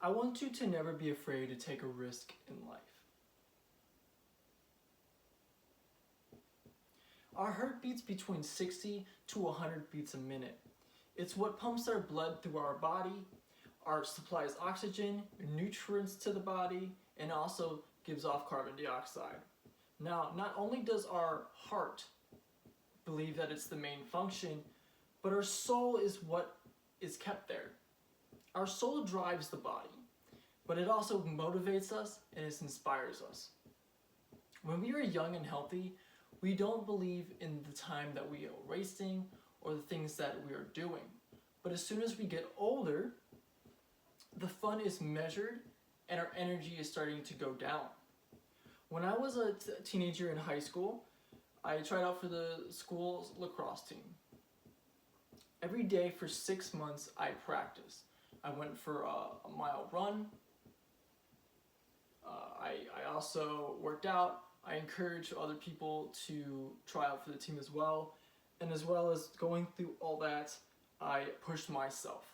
I want you to never be afraid to take a risk in life. Our heart beats between 60 to 100 beats a minute. It's what pumps our blood through our body, supplies oxygen, nutrients to the body, and also gives off carbon dioxide. Now, not only does our heart believe that it's the main function, but our soul is what is kept there. Our soul drives the body, but it also motivates us and it inspires us. When we are young and healthy, we don't believe in the time that we are wasting or the things that we are doing. But as soon as we get older, the fun is measured and our energy is starting to go down. When I was a teenager in high school, I tried out for the school's lacrosse team. Every day for 6 months, I practiced. I went for a mile run. I also worked out. I encouraged other people to try out for the team as well. And as well as going through all that, I pushed myself.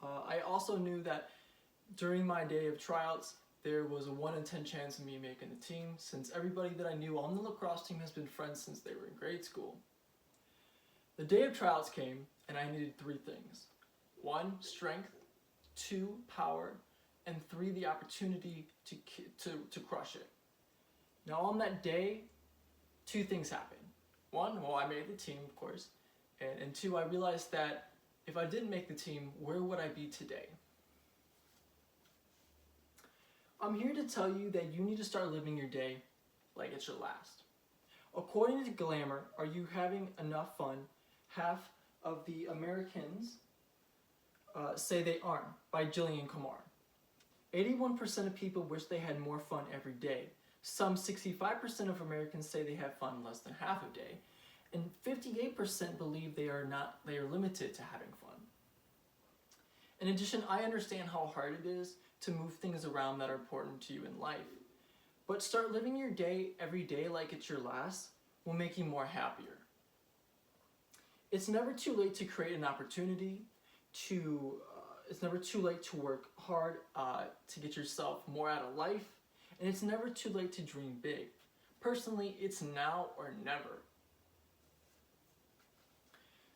I also knew that during my day of tryouts, there was a 1 in 10 chance of me making the team, since everybody that I knew on the lacrosse team has been friends since they were in grade school. The day of tryouts came, and I needed 3 things. 1, strength, 2, power, and 3, the opportunity to crush it. Now on that day, 2 things happened. 1, well, I made the team, of course, and 2, I realized that if I didn't make the team, where would I be today? I'm here to tell you that you need to start living your day like it's your last. According to Glamour, Are You Having Enough Fun? Half of the Americans say they aren't, by Jillian Kumar. 81% of people wish they had more fun every day. Some 65% of Americans say they have fun less than half a day. And 58% believe they are limited to having fun. In addition, I understand how hard it is to move things around that are important to you in life. But start living your day every day like it's your last will make you more happier. It's never too late to create an opportunity, it's never too late to work hard to get yourself more out of life, and it's never too late to dream big. Personally, it's now or never.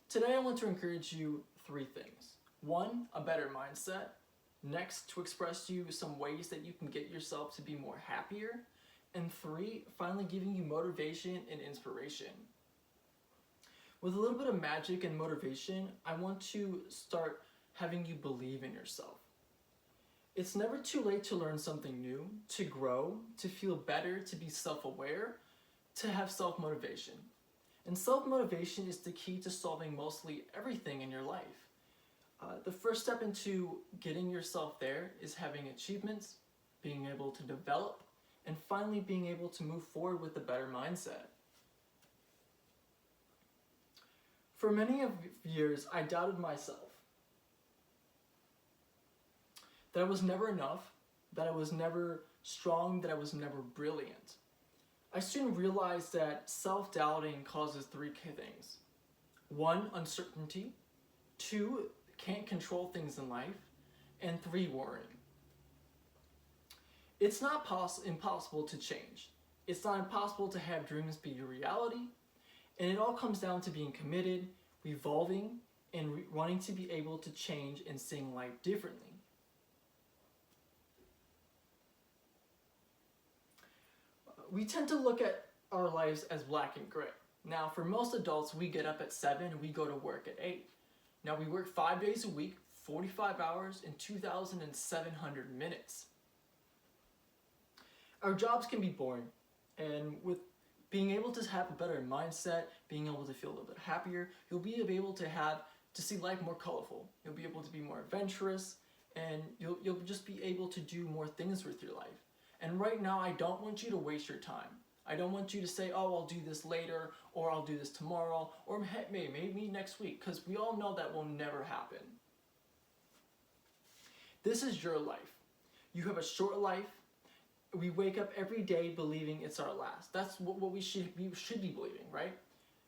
Today I want to encourage you 3 things. 1, a better mindset. Next, to express to you some ways that you can get yourself to be more happier. And 3, finally giving you motivation and inspiration. With a little bit of magic and motivation, I want to start having you believe in yourself. It's never too late to learn something new, to grow, to feel better, to be self-aware, to have self-motivation. And self-motivation is the key to solving mostly everything in your life. The first step into getting yourself there is having achievements, being able to develop, and finally being able to move forward with a better mindset. For many years, I doubted myself. That I was never enough, that I was never strong, that I was never brilliant. I soon realized that self-doubting causes 3 key things. 1, uncertainty. 2, can't control things in life. And 3, worrying. It's not impossible to change. It's not impossible to have dreams be your reality. And it all comes down to being committed, evolving, and wanting to be able to change and seeing life differently. We tend to look at our lives as black and gray. Now, for most adults, we get up at 7 and we go to work at 8. Now, we work 5 days a week, 45 hours, and 2,700 minutes. Our jobs can be boring, and with being able to have a better mindset, being able to feel a little bit happier, you'll be able to see life more colorful. You'll be able to be more adventurous, and you'll just be able to do more things with your life. And right now, I don't want you to waste your time. I don't want you to say, oh, I'll do this later, or I'll do this tomorrow, or maybe next week, because we all know that will never happen. This is your life. You have a short life. We wake up every day believing it's our last. That's what we should be believing, right?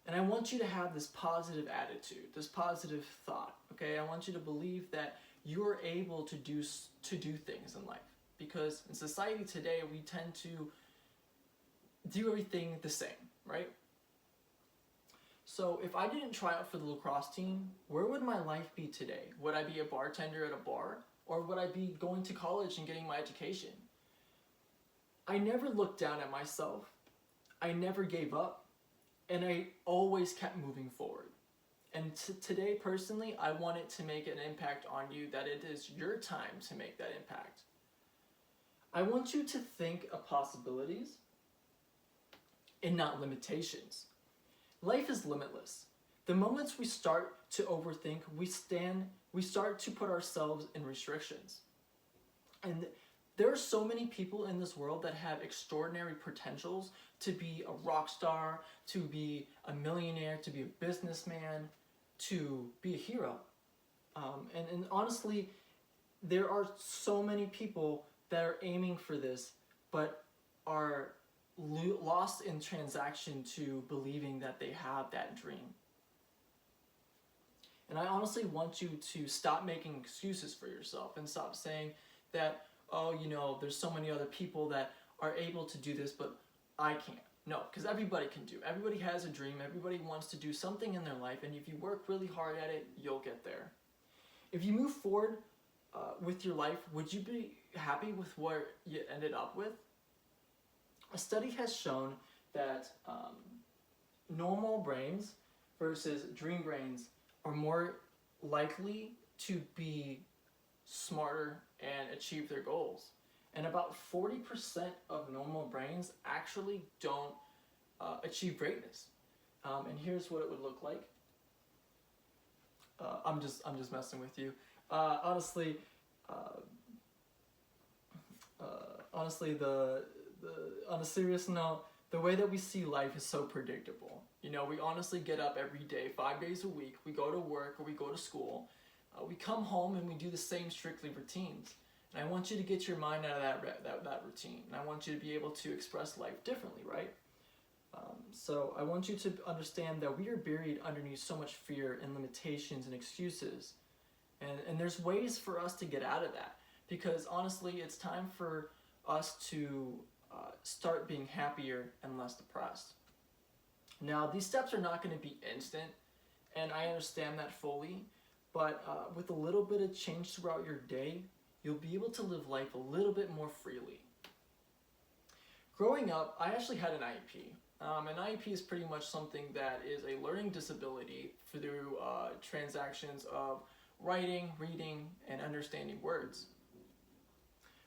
And I want you to have this positive attitude, this positive thought, okay? I want you to believe that you're able to do things in life. Because in society today, we tend to do everything the same, right? So if I didn't try out for the lacrosse team, where would my life be today? Would I be a bartender at a bar? Or would I be going to college and getting my education? I never looked down at myself. I never gave up. And I always kept moving forward. And today, personally, I wanted to make an impact on you, that it is your time to make that impact. I want you to think of possibilities and not limitations. Life is limitless. The moments we start to overthink, we start to put ourselves in restrictions. And there are so many people in this world that have extraordinary potentials to be a rock star, to be a millionaire, to be a businessman, to be a hero. And honestly, there are so many people that are aiming for this, but are lost in transaction to believing that they have that dream. And I honestly want you to stop making excuses for yourself and stop saying that, oh, there's so many other people that are able to do this, but I can't. No, because everybody can do. Everybody has a dream. Everybody wants to do something in their life, and if you work really hard at it, you'll get there. If you move forward with your life, would you be happy with what you ended up with? A study has shown that normal brains versus dream brains are more likely to be smarter and achieve their goals. And about 40% of normal brains actually don't achieve greatness. And here's what it would look like. I'm just messing with you. Honestly, on a serious note, the way that we see life is so predictable. We honestly get up every day, 5 days a week. We go to work or we go to school. We come home and we do the same strictly routines. And I want you to get your mind out of that routine. And I want you to be able to express life differently, right? So I want you to understand that we are buried underneath so much fear and limitations and excuses. And there's ways for us to get out of that. Because honestly, it's time for us to start being happier and less depressed. Now, these steps are not going to be instant, and I understand that fully, but with a little bit of change throughout your day, you'll be able to live life a little bit more freely. Growing up, I actually had an IEP. An IEP is pretty much something that is a learning disability through transactions of writing, reading, and understanding words.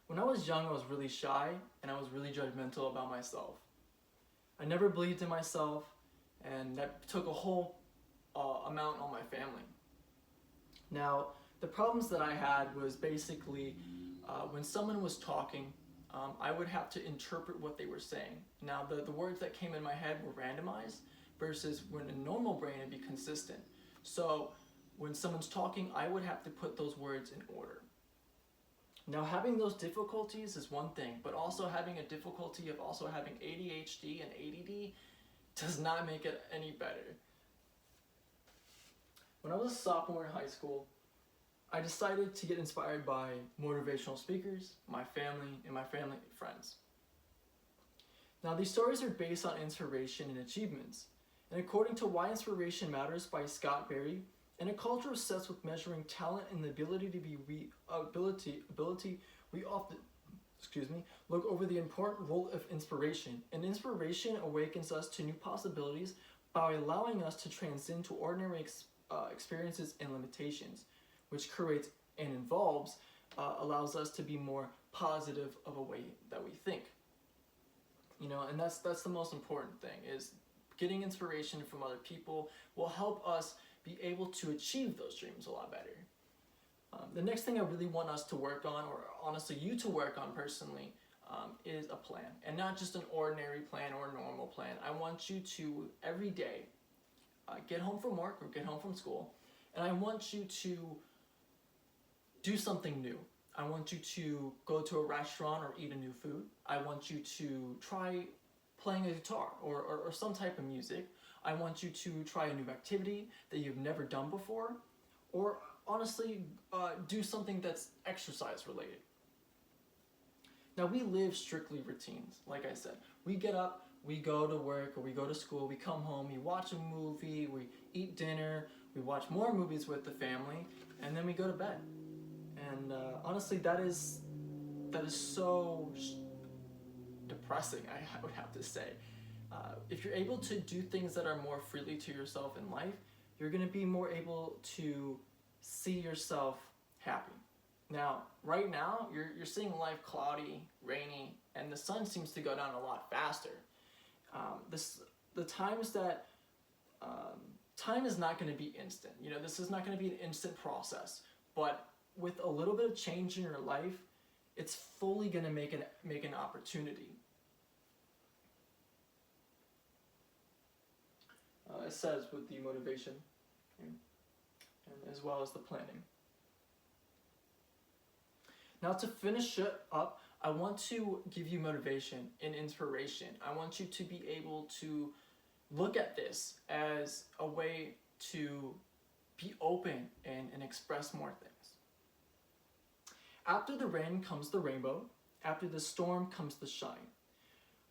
When I was young, I was really shy, and I was really judgmental about myself. I never believed in myself, and that took a whole amount on my family. Now, the problems that I had was basically when someone was talking, I would have to interpret what they were saying. Now, the words that came in my head were randomized versus when a normal brain would be consistent. So when someone's talking, I would have to put those words in order. Now, having those difficulties is one thing, but also having a difficulty of also having ADHD and ADD does not make it any better. When I was a sophomore in high school, I decided to get inspired by motivational speakers, my family, and my family friends. Now, these stories are based on inspiration and achievements. And according to Why Inspiration Matters by Scott Berry, in a culture obsessed with measuring talent and the ability to be we often look over the important role of inspiration. And inspiration awakens us to new possibilities by allowing us to transcend to ordinary experiences and limitations, which creates and involves, allows us to be more positive of a way that we think. And that's the most important thing, is getting inspiration from other people will help us be able to achieve those dreams a lot better. The next thing I really want us to work on, or honestly you to work on personally, is a plan. And not just an ordinary plan or a normal plan. I want you to, every day, get home from work or get home from school, and I want you to do something new. I want you to go to a restaurant or eat a new food. I want you to try playing a guitar or some type of music. I want you to try a new activity that you've never done before, or honestly, do something that's exercise related. Now, we live strictly routines, like I said. We get up, we go to work, or we go to school, we come home, we watch a movie, we eat dinner, we watch more movies with the family, and then we go to bed. And honestly, that is so depressing, I would have to say. If you're able to do things that are more freely to yourself in life, you're going to be more able to see yourself happy. Now, right now, you're seeing life cloudy, rainy, and the sun seems to go down a lot faster. The times that time is not going to be instant. You know, this is not going to be an instant process, but with a little bit of change in your life, it's fully going to make an opportunity. It says with the motivation, and as well as the planning. Now, to finish it up, I want to give you motivation and inspiration. I want you to be able to look at this as a way to be open and express more things. After the rain comes the rainbow. After the storm comes the shine.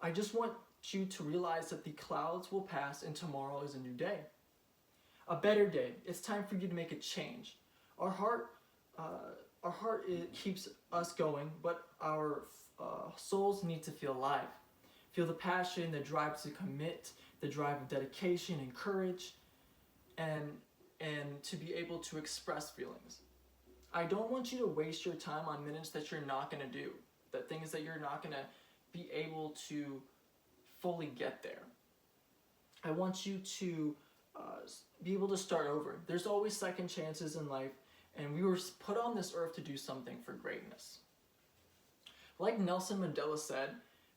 I just want you to realize that the clouds will pass and tomorrow is a new day. A better day. It's time for you to make a change. Our heart it keeps us going, but our souls need to feel alive. Feel the passion, the drive to commit, the drive of dedication and courage, and to be able to express feelings. I don't want you to waste your time on minutes that you're not going to do, the things that you're not going to be able to fully get there. I want you to be able to start over. There's always second chances in life, and we were put on this earth to do something for greatness. Like Nelson Mandela said,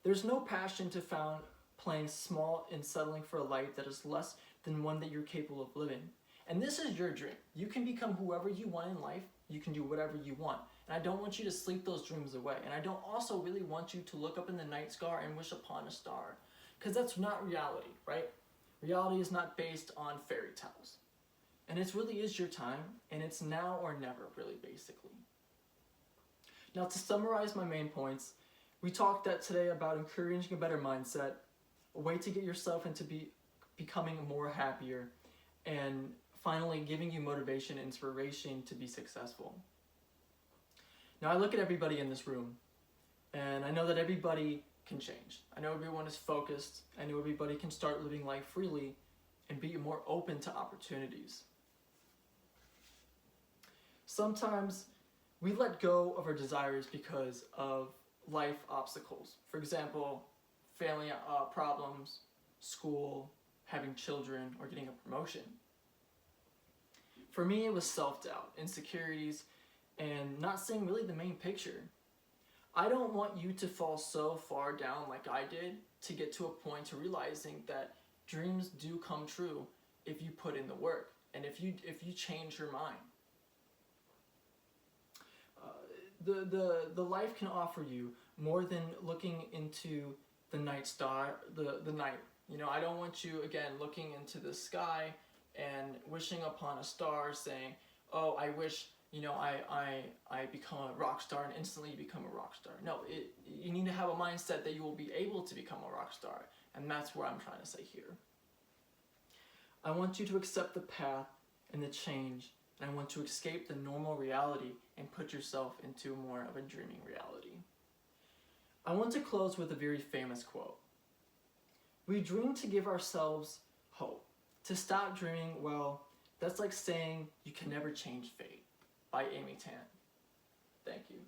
there's no passion to found playing small and settling for a life that is less than one that you're capable of living. And this is your dream. You can become whoever you want in life. You can do whatever you want. And I don't want you to sleep those dreams away. And I don't also really want you to look up in the night sky and wish upon a star. Because that's not reality, right? Reality is not based on fairy tales. And it really is your time, and it's now or never, really, basically. Now, to summarize my main points, we talked today about encouraging a better mindset, a way to get yourself into becoming more happier, and finally giving you motivation and inspiration to be successful. Now, I look at everybody in this room, and I know that everybody can change. I know everyone is focused. I know everybody can start living life freely and be more open to opportunities. Sometimes we let go of our desires because of life obstacles. For example, family problems, school, having children, or getting a promotion. For me, it was self-doubt, insecurities, and not seeing really the main picture. I don't want you to fall so far down like I did to get to a point to realizing that dreams do come true if you put in the work and if you change your mind. The life can offer you more than looking into the night star, the night. You know, I don't want you, again, looking into the sky and wishing upon a star saying, oh, I wish, you know, I become a rock star and instantly become a rock star. No, you need to have a mindset that you will be able to become a rock star. And that's what I'm trying to say here. I want you to accept the path and the change. And I want to escape the normal reality and put yourself into more of a dreaming reality. I want to close with a very famous quote. We dream to give ourselves hope. To stop dreaming, well, that's like saying you can never change fate, by Amy Tan. Thank you.